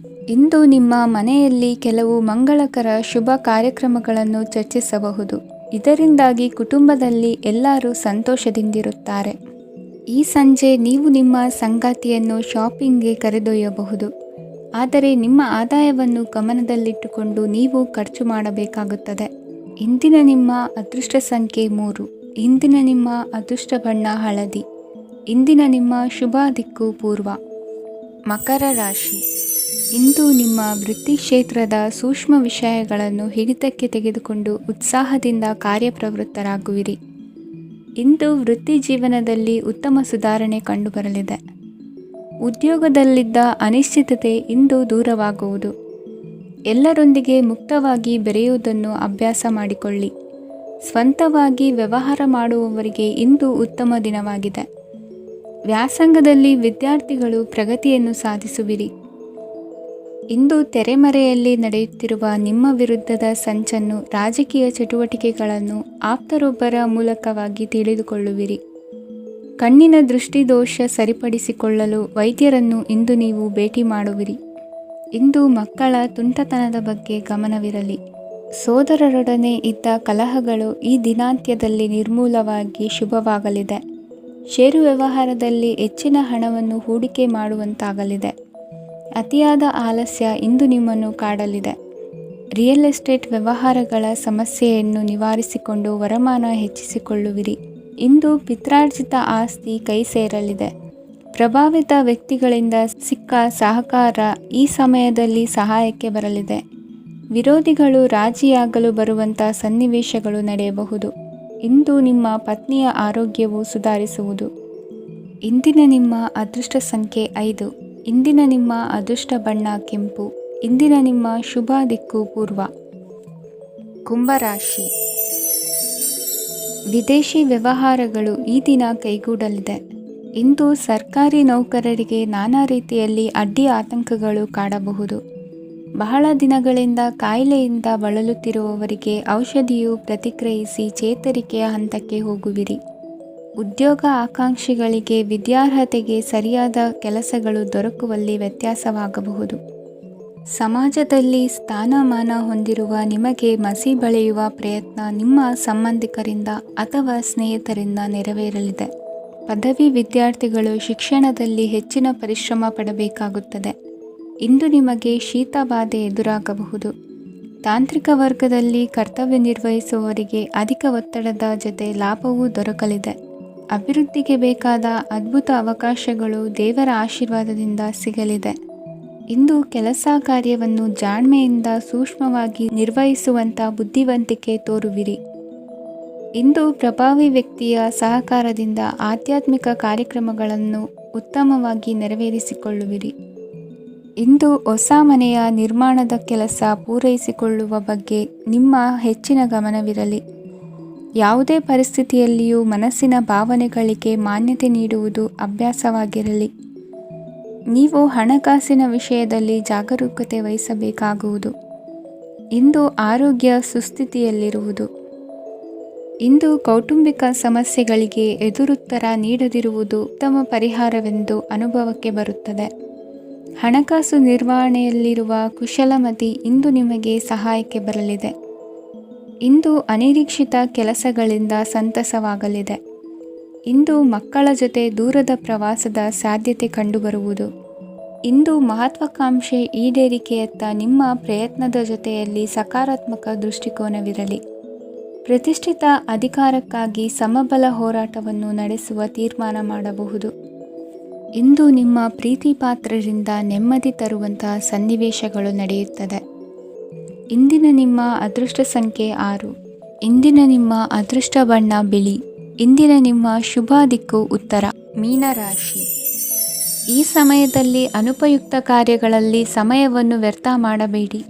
A: ಇಂದು ನಿಮ್ಮ ಮನೆಯಲ್ಲಿ ಕೆಲವು ಮಂಗಳಕರ ಶುಭ ಕಾರ್ಯಕ್ರಮಗಳನ್ನು ಚರ್ಚಿಸಬಹುದು. ಇದರಿಂದಾಗಿ ಕುಟುಂಬದಲ್ಲಿ ಎಲ್ಲರೂ ಸಂತೋಷದಿಂದಿರುತ್ತಾರೆ. ಈ ಸಂಜೆ ನೀವು ನಿಮ್ಮ ಸಂಗಾತಿಯನ್ನು ಶಾಪಿಂಗ್ಗೆ ಕರೆದೊಯ್ಯಬಹುದು. ಆದರೆ ನಿಮ್ಮ ಆದಾಯವನ್ನು ಗಮನದಲ್ಲಿಟ್ಟುಕೊಂಡು ನೀವು ಖರ್ಚು ಮಾಡಬೇಕಾಗುತ್ತದೆ. ಇಂದಿನ ನಿಮ್ಮ ಅದೃಷ್ಟ ಸಂಖ್ಯೆ 3. ಇಂದಿನ ನಿಮ್ಮ ಅದೃಷ್ಟ ಬಣ್ಣ ಹಳದಿ. ಇಂದಿನ ನಿಮ್ಮ ಶುಭ ದಿಕ್ಕು ಪೂರ್ವ. ಮಕರ ರಾಶಿ. ಇಂದು ನಿಮ್ಮ ವೃತ್ತಿ ಕ್ಷೇತ್ರದ ಸೂಕ್ಷ್ಮ ವಿಷಯಗಳನ್ನು ಹಿಡಿತಕ್ಕೆ ತೆಗೆದುಕೊಂಡು ಉತ್ಸಾಹದಿಂದ ಕಾರ್ಯಪ್ರವೃತ್ತರಾಗುವಿರಿ. ಇಂದು ವೃತ್ತಿ ಜೀವನದಲ್ಲಿ ಉತ್ತಮ ಸುಧಾರಣೆ ಕಂಡುಬರಲಿದೆ. ಉದ್ಯೋಗದಲ್ಲಿದ್ದ ಅನಿಶ್ಚಿತತೆ ಇಂದು ದೂರವಾಗುವುದು. ಎಲ್ಲರೊಂದಿಗೆ ಮುಕ್ತವಾಗಿ ಬೆರೆಯುವುದನ್ನು ಅಭ್ಯಾಸ ಮಾಡಿಕೊಳ್ಳಿ. ಸ್ವಂತವಾಗಿ ವ್ಯವಹಾರ ಮಾಡುವವರಿಗೆ ಇಂದು ಉತ್ತಮ ದಿನವಾಗಿದೆ. ವ್ಯಾಸಂಗದಲ್ಲಿ ವಿದ್ಯಾರ್ಥಿಗಳು ಪ್ರಗತಿಯನ್ನು ಸಾಧಿಸುವಿರಿ. ಇಂದು ತೆರೆಮರೆಯಲ್ಲಿ ನಡೆಯುತ್ತಿರುವ ನಿಮ್ಮ ವಿರುದ್ಧದ ಸಂಚನ್ನು, ರಾಜಕೀಯ ಚಟುವಟಿಕೆಗಳನ್ನು ಆಪ್ತರೊಬ್ಬರ ಮೂಲಕವಾಗಿ ತಿಳಿದುಕೊಳ್ಳುವಿರಿ. ಕಣ್ಣಿನ ದೃಷ್ಟಿದೋಷ ಸರಿಪಡಿಸಿಕೊಳ್ಳಲು ವೈದ್ಯರನ್ನು ಇಂದು ನೀವು ಭೇಟಿ ಮಾಡುವಿರಿ. ಇಂದು ಮಕ್ಕಳ ತುಂಟತನದ ಬಗ್ಗೆ ಗಮನವಿರಲಿ. ಸೋದರರೊಡನೆ ಇದ್ದ ಕಲಹಗಳು ಈ ದಿನಾಂತ್ಯದಲ್ಲಿ ನಿರ್ಮೂಲವಾಗಿ ಶುಭವಾಗಲಿದೆ. ಷೇರು ವ್ಯವಹಾರದಲ್ಲಿ ಹೆಚ್ಚಿನ ಹಣವನ್ನು ಹೂಡಿಕೆ ಮಾಡುವಂತಾಗಲಿದೆ. ಅತಿಯಾದ ಆಲಸ್ಯ ಇಂದು ನಿಮ್ಮನ್ನು ಕಾಡಲಿದೆ. ರಿಯಲ್ ಎಸ್ಟೇಟ್ ವ್ಯವಹಾರಗಳ ಸಮಸ್ಯೆಯನ್ನು ನಿವಾರಿಸಿಕೊಂಡು ವರಮಾನ ಹೆಚ್ಚಿಸಿಕೊಳ್ಳುವಿರಿ. ಇಂದು ಪಿತ್ರಾರ್ಜಿತ ಆಸ್ತಿ ಕೈ ಸೇರಲಿದೆ. ಪ್ರಭಾವಿತ ವ್ಯಕ್ತಿಗಳಿಂದ ಸಿಕ್ಕ ಸಹಕಾರ ಈ ಸಮಯದಲ್ಲಿ ಸಹಾಯಕ್ಕೆ ಬರಲಿದೆ. ವಿರೋಧಿಗಳು ರಾಜಿಯಾಗಲು ಬರುವಂಥ ಸನ್ನಿವೇಶಗಳು ನಡೆಯಬಹುದು. ಇಂದು ನಿಮ್ಮ ಪತ್ನಿಯ ಆರೋಗ್ಯವು ಸುಧಾರಿಸುವುದು. ಇಂದಿನ ನಿಮ್ಮ ಅದೃಷ್ಟ ಸಂಖ್ಯೆ 5. ಇಂದಿನ ನಿಮ್ಮ ಅದೃಷ್ಟ ಬಣ್ಣ ಕೆಂಪು. ಇಂದಿನ ನಿಮ್ಮ ಶುಭ ದಿಕ್ಕು ಪೂರ್ವ. ಕುಂಭರಾಶಿ. ವಿದೇಶಿ ವ್ಯವಹಾರಗಳು ಈ ದಿನ ಕೈಗೂಡಲಿದೆ. ಇಂದು ಸರ್ಕಾರಿ ನೌಕರರಿಗೆ ನಾನಾ ರೀತಿಯಲ್ಲಿ ಅಡ್ಡಿ ಆತಂಕಗಳು ಕಾಡಬಹುದು. ಬಹಳ ದಿನಗಳಿಂದ ಕಾಯಿಲೆಯಿಂದ ಬಳಲುತ್ತಿರುವವರಿಗೆ ಔಷಧಿಯು ಪ್ರತಿಕ್ರಿಯಿಸಿ ಚೇತರಿಕೆಯ ಹಂತಕ್ಕೆ ಹೋಗುವಿರಿ. ಉದ್ಯೋಗ ಆಕಾಂಕ್ಷಿಗಳಿಗೆ ವಿದ್ಯಾರ್ಹತೆಗೆ ಸರಿಯಾದ ಕೆಲಸಗಳು ದೊರಕುವಲ್ಲಿ ವ್ಯತ್ಯಾಸವಾಗಬಹುದು. ಸಮಾಜದಲ್ಲಿ ಸ್ಥಾನಮಾನ ಹೊಂದಿರುವ ನಿಮಗೆ ಮಸಿ ಬಳಿಯುವ ಪ್ರಯತ್ನ ನಿಮ್ಮ ಸಂಬಂಧಿಕರಿಂದ ಅಥವಾ ಸ್ನೇಹಿತರಿಂದ ನೆರವೇರಲಿದೆ. ಪದವಿ ವಿದ್ಯಾರ್ಥಿಗಳು ಶಿಕ್ಷಣದಲ್ಲಿ ಹೆಚ್ಚಿನ ಪರಿಶ್ರಮ ಪಡಬೇಕಾಗುತ್ತದೆ. ಇಂದು ನಿಮಗೆ ಶೀತ ಬಾಧೆ ಎದುರಾಗಬಹುದು. ತಾಂತ್ರಿಕ ವರ್ಗದಲ್ಲಿ ಕರ್ತವ್ಯ ನಿರ್ವಹಿಸುವವರಿಗೆ ಅಧಿಕ ಒತ್ತಡದ ಜೊತೆ ಲಾಭವೂ ದೊರಕಲಿದೆ. ಅಭಿವೃದ್ಧಿಗೆ ಬೇಕಾದ ಅದ್ಭುತ ಅವಕಾಶಗಳು ದೇವರ ಆಶೀರ್ವಾದದಿಂದ ಸಿಗಲಿದೆ. ಇಂದು ಕೆಲಸ ಕಾರ್ಯವನ್ನು ಜಾಣ್ಮೆಯಿಂದ ಸೂಕ್ಷ್ಮವಾಗಿ ನಿರ್ವಹಿಸುವಂಥ ಬುದ್ಧಿವಂತಿಕೆ ತೋರುವಿರಿ. ಇಂದು ಪ್ರಭಾವಿ ವ್ಯಕ್ತಿಯ ಸಹಕಾರದಿಂದ ಆಧ್ಯಾತ್ಮಿಕ ಕಾರ್ಯಕ್ರಮಗಳನ್ನು ಉತ್ತಮವಾಗಿ ನೆರವೇರಿಸಿಕೊಳ್ಳುವಿರಿ. ಇಂದು ಹೊಸ ಮನೆಯ ನಿರ್ಮಾಣದ ಕೆಲಸ ಪೂರೈಸಿಕೊಳ್ಳುವ ಬಗ್ಗೆ ನಿಮ್ಮ ಹೆಚ್ಚಿನ ಗಮನವಿರಲಿ. ಯಾವುದೇ ಪರಿಸ್ಥಿತಿಯಲ್ಲಿಯೂ ಮನಸ್ಸಿನ ಭಾವನೆಗಳಿಗೆ ಮಾನ್ಯತೆ ನೀಡುವುದು ಅಭ್ಯಾಸವಾಗಿರಲಿ. ನೀವು ಹಣಕಾಸಿನ ವಿಷಯದಲ್ಲಿ ಜಾಗರೂಕತೆ ವಹಿಸಬೇಕಾಗುವುದು. ಇಂದು ಆರೋಗ್ಯ ಸುಸ್ಥಿತಿಯಲ್ಲಿರುವುದು. ಇಂದು ಕೌಟುಂಬಿಕ ಸಮಸ್ಯೆಗಳಿಗೆ ಎದುರುತ್ತರ ನೀಡದಿರುವುದು ಉತ್ತಮ ಪರಿಹಾರವೆಂದು ಅನುಭವಕ್ಕೆ ಬರುತ್ತದೆ. ಹಣಕಾಸು ನಿರ್ವಹಣೆಯಲ್ಲಿರುವ ಕುಶಲಮತಿ ಇಂದು ನಿಮಗೆ ಸಹಾಯಕ್ಕೆ ಬರಲಿದೆ. ಇಂದು ಅನಿರೀಕ್ಷಿತ ಕೆಲಸಗಳಿಂದ ಸಂತಸವಾಗಲಿದೆ. ಇಂದು ಮಕ್ಕಳ ಜೊತೆ ದೂರದ ಪ್ರವಾಸದ ಸಾಧ್ಯತೆ ಕಂಡುಬರುವುದು. ಇಂದು ಮಹತ್ವಾಕಾಂಕ್ಷೆ ಈಡೇರಿಕೆಯತ್ತ ನಿಮ್ಮ ಪ್ರಯತ್ನದ ಜೊತೆಯಲ್ಲಿ ಸಕಾರಾತ್ಮಕ ದೃಷ್ಟಿಕೋನವಿರಲಿ. ಪ್ರತಿಷ್ಠಿತ ಅಧಿಕಾರಕ್ಕಾಗಿ ಸಮಬಲ ಹೋರಾಟವನ್ನು ನಡೆಸುವ ತೀರ್ಮಾನ ಮಾಡಬಹುದು. ಇಂದು ನಿಮ್ಮ ಪ್ರೀತಿ ಪಾತ್ರರಿಂದ ನೆಮ್ಮದಿ ತರುವಂತಹ ಸನ್ನಿವೇಶಗಳು ನಡೆಯುತ್ತದೆ. ಇಂದಿನ ನಿಮ್ಮ ಅದೃಷ್ಟ ಸಂಖ್ಯೆ 6. ಇಂದಿನ ನಿಮ್ಮ ಅದೃಷ್ಟ ಬಣ್ಣ ಬಿಳಿ. ಇಂದಿನ ನಿಮ್ಮ ಶುಭ ದಿಕ್ಕು ಉತ್ತರ. ಮೀನರಾಶಿ. ಈ ಸಮಯದಲ್ಲಿ ಅನುಪಯುಕ್ತ ಕಾರ್ಯಗಳಲ್ಲಿ ಸಮಯವನ್ನು ವ್ಯರ್ಥ ಮಾಡಬೇಡಿ.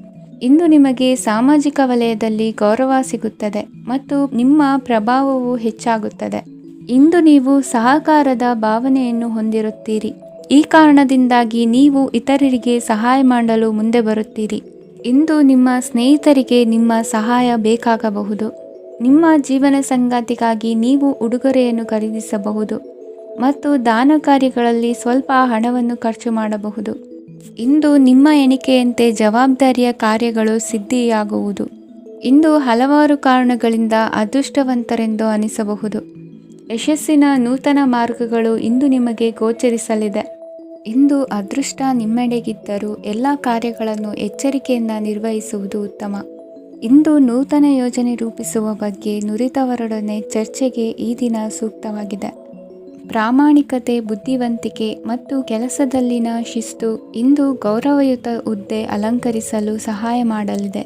A: ಇಂದು ನಿಮಗೆ ಸಾಮಾಜಿಕ ವಲಯದಲ್ಲಿ ಗೌರವ ಸಿಗುತ್ತದೆ ಮತ್ತು ನಿಮ್ಮ ಪ್ರಭಾವವು ಹೆಚ್ಚಾಗುತ್ತದೆ. ಇಂದು ನೀವು ಸಹಕಾರದ ಭಾವನೆಯನ್ನು ಹೊಂದಿರುತ್ತೀರಿ. ಈ ಕಾರಣದಿಂದಾಗಿ ನೀವು ಇತರರಿಗೆ ಸಹಾಯ ಮಾಡಲು ಮುಂದೆ ಬರುತ್ತೀರಿ. ಇಂದು ನಿಮ್ಮ ಸ್ನೇಹಿತರಿಗೆ ನಿಮ್ಮ ಸಹಾಯ ಬೇಕಾಗಬಹುದು. ನಿಮ್ಮ ಜೀವನ ಸಂಗಾತಿಗಾಗಿ ನೀವು ಉಡುಗೊರೆಯನ್ನು ಖರೀದಿಸಬಹುದು ಮತ್ತು ದಾನ ಕಾರ್ಯಗಳಲ್ಲಿ ಸ್ವಲ್ಪ ಹಣವನ್ನು ಖರ್ಚು ಮಾಡಬಹುದು. ಇಂದು ನಿಮ್ಮ ಎಣಿಕೆಯಂತೆ ಜವಾಬ್ದಾರಿಯ ಕಾರ್ಯಗಳು ಸಿದ್ಧಿಯಾಗುವುದು. ಇಂದು ಹಲವಾರು ಕಾರಣಗಳಿಂದ ಅದೃಷ್ಟವಂತರೆಂದು ಅನಿಸಬಹುದು. ಯಶಸ್ಸಿನ ನೂತನ ಮಾರ್ಗಗಳು ಇಂದು ನಿಮಗೆ ಗೋಚರಿಸಲಿದೆ. ಇಂದು ಅದೃಷ್ಟ ನಿಮ್ಮೆಡೆಗಿದ್ದರೂ ಎಲ್ಲ ಕಾರ್ಯಗಳನ್ನು ಎಚ್ಚರಿಕೆಯಿಂದ ನಿರ್ವಹಿಸುವುದು ಉತ್ತಮ. ಇಂದು ನೂತನ ಯೋಜನೆ ರೂಪಿಸುವ ಬಗ್ಗೆ ನುರಿತವರೊಡನೆ ಚರ್ಚೆಗೆ ಈ ದಿನ ಸೂಕ್ತವಾಗಿದೆ. ಪ್ರಾಮಾಣಿಕತೆ, ಬುದ್ಧಿವಂತಿಕೆ ಮತ್ತು ಕೆಲಸದಲ್ಲಿನ ಶಿಸ್ತು ಇಂದು ಗೌರವಯುತ ಹುದ್ದೆ ಅಲಂಕರಿಸಲು ಸಹಾಯ ಮಾಡಲಿದೆ.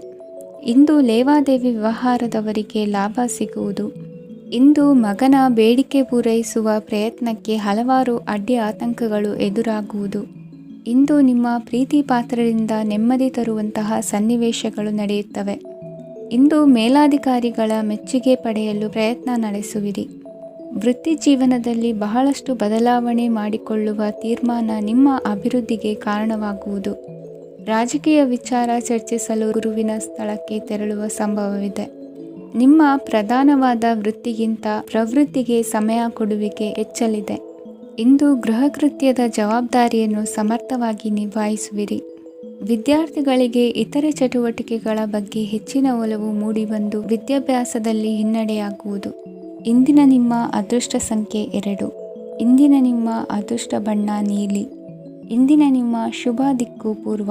A: ಇಂದು ಲೇವಾದೇವಿ ವ್ಯವಹಾರದವರಿಗೆ ಲಾಭ ಸಿಗುವುದು. ಇಂದು ಮಗನ ಬೇಡಿಕೆ ಪೂರೈಸುವ ಪ್ರಯತ್ನಕ್ಕೆ ಹಲವಾರು ಅಡ್ಡಿ ಆತಂಕಗಳು ಎದುರಾಗುವುದು. ಇಂದು ನಿಮ್ಮ ಪ್ರೀತಿ ಪಾತ್ರರಿಂದ ನೆಮ್ಮದಿ ತರುವಂತಹ ಸನ್ನಿವೇಶಗಳು ನಡೆಯುತ್ತವೆ. ಇಂದು ಮೇಲಾಧಿಕಾರಿಗಳ ಮೆಚ್ಚುಗೆ ಪಡೆಯಲು ಪ್ರಯತ್ನ ನಡೆಸುವಿರಿ. ವೃತ್ತಿ ಜೀವನದಲ್ಲಿ ಬಹಳಷ್ಟು ಬದಲಾವಣೆ ಮಾಡಿಕೊಳ್ಳುವ ತೀರ್ಮಾನ ನಿಮ್ಮ ಅಭಿವೃದ್ಧಿಗೆ ಕಾರಣವಾಗುವುದು. ರಾಜಕೀಯ ವಿಚಾರ ಚರ್ಚಿಸಲು ಗುರುವಿನ ಸ್ಥಳಕ್ಕೆ ತೆರಳುವ ಸಂಭವವಿದೆ. ನಿಮ್ಮ ಪ್ರಧಾನವಾದ ವೃತ್ತಿಗಿಂತ ಪ್ರವೃತ್ತಿಗೆ ಸಮಯ ಕೊಡುವಿಕೆ ಹೆಚ್ಚಲಿದೆ. ಇಂದು ಗೃಹ ಕೃತ್ಯದ ಜವಾಬ್ದಾರಿಯನ್ನು ಸಮರ್ಥವಾಗಿ ನಿಭಾಯಿಸುವಿರಿ. ವಿದ್ಯಾರ್ಥಿಗಳಿಗೆ ಇತರೆ ಚಟುವಟಿಕೆಗಳ ಬಗ್ಗೆ ಹೆಚ್ಚಿನ ಒಲವು ಮೂಡಿಬಂದು ವಿದ್ಯಾಭ್ಯಾಸದಲ್ಲಿ ಹಿನ್ನಡೆಯಾಗುವುದು. ಇಂದಿನ ನಿಮ್ಮ ಅದೃಷ್ಟ ಸಂಖ್ಯೆ 2. ಇಂದಿನ ನಿಮ್ಮ ಅದೃಷ್ಟ ಬಣ್ಣ ನೀಲಿ. ಇಂದಿನ ನಿಮ್ಮ ಶುಭ ದಿಕ್ಕು ಪೂರ್ವ.